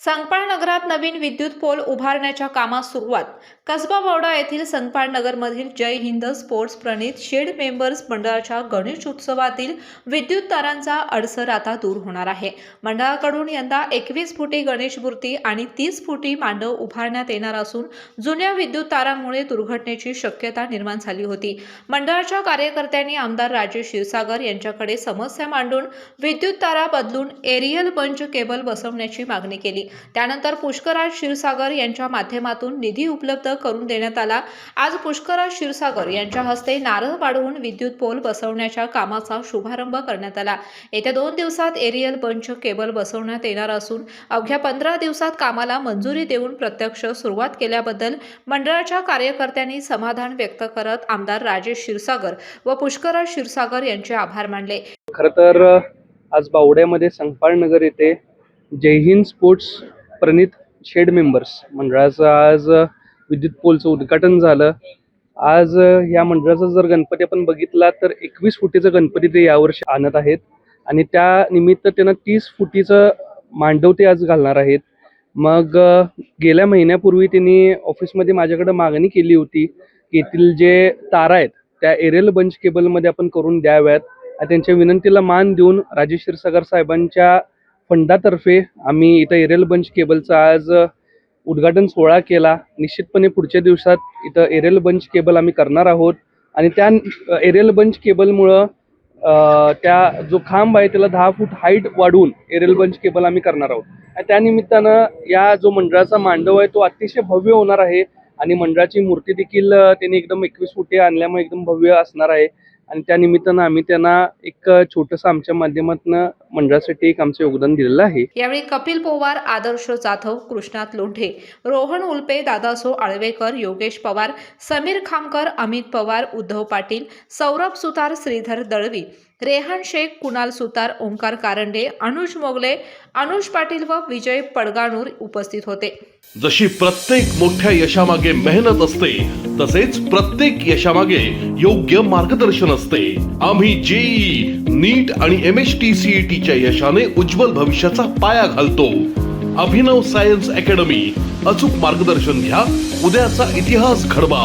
संगपाळ नगरात नवीन विद्युत पोल उभारण्याच्या कामास सुरुवात. कसबा बावडा येथील संगपाळ नगरमधील जय हिंद स्पोर्ट्स प्रणित शेड मेंबर्स मंडळाच्या गणेश उत्सवातील विद्युत तारांचा अडसर आता दूर होणार आहे. मंडळाकडून यंदा 21 फुटी गणेश मूर्ती आणि 30 फुटी मांडव उभारण्यात येणार असून जुन्या विद्युत तारांमुळे दुर्घटनेची शक्यता निर्माण झाली होती. मंडळाच्या कार्यकर्त्यांनी आमदार राजेश क्षीरसागर यांच्याकडे समस्या मांडून विद्युत तारा बदलून एरियल बंच केबल बसवण्याची मागणी केली. त्यानंतर पुष्कराज क्षीरसागर यांच्या माध्यमातून निधी उपलब्ध करून देण्यात आला. आज पुष्कराज क्षीरसागर यांच्या हस्ते नारळ वाढवून विद्युत पोल बसवण्याच्या कामाचा शुभारंभ करण्यात आला. येत्या 2 दिवसात एरियल बंच केबल बसवण्यात येणार असून अवघ्या 15 दिवसात कामाला मंजुरी देऊन प्रत्यक्ष सुरुवात केल्याबद्दल मंडळाच्या कार्यकर्त्यांनी समाधान व्यक्त करत आमदार राजेश क्षीरसागर व पुष्कराज क्षीरसागर यांचे आभार मानले. खरं तर आज बावड्यामध्ये संगपाळ नगर येथे जय हिंद स्पोर्ट्स प्रणित शेड मेंबर्स मंडळाचं आज विद्युत पोलचं उद्घाटन झालं. आज या मंडळाचा जर गणपती आपण बघितला तर 21 फुटीचा गणपती ते यावर्षी आणत आहेत आणि त्या निमित्त त्यांना 30 फुटीचं मांडव ते आज घालणार आहेत. मग गेल्या महिन्यापूर्वी त्यांनी ऑफिसमध्ये माझ्याकडे मागणी केली होती की येथील जे तारा आहेत त्या एरियल बंच केबलमध्ये आपण करून द्याव्यात. त्यांच्या विनंतीला मान देऊन राजेश क्षीरसागर साहेबांच्या फंडातर्फे आम्ही इथं एरियल बंच केबलचा आज उद्घाटन सोहळा केला. निश्चितपणे पुढच्या दिवसात इथं एरियल बंच केबल आम्ही करणार आहोत आणि त्या एरियल बंच केबलमुळं त्या जो खांब आहे त्याला 10 फूट हाईट वाढवून एरियल बंच केबल आम्ही करणार आहोत. आणि त्यानिमित्तानं या जो मंडळाचा मांडव आहे तो अतिशय भव्य होणार आहे आणि मंडळाची मूर्ती देखील त्यांनी एकदम 21 फुटे आणल्यामुळे एकदम भव्य असणार आहे आणि त्या निमित्तानं आम्ही त्यांना एक छोटंसं आमच्या माध्यमातून मंडळासाठी एक आमचं योगदान दिलेलं आहे. यावेळी कपिल पोवार, आदर्श जाधव, कृष्णात लोंढे, रोहन उल्पे, दादासो आळवेकर, योगेश पवार, समीर खामकर, अमित पवार, उद्धव पाटील, सौरभ सुतार, श्रीधर दळवी, रेहान शेख, कुणाल सुतार, ओंकार कारंडे, अनुज मोगले, अनुज पाटील व विजय पडगाणूर उपस्थित होते. जशी प्रत्येक मोठ्या यशामागे मेहनत असते तसेच प्रत्येक यशामागे योग्य मार्गदर्शन असते. आम्ही जेईई, नीट आणि MHTCET च्या यशाने उज्ज्वल भविष्याचा पाया घालतो. अभिनव सायन्स अकॅडमी, अचूक मार्गदर्शन घ्या, उद्याचा इतिहास घडवा.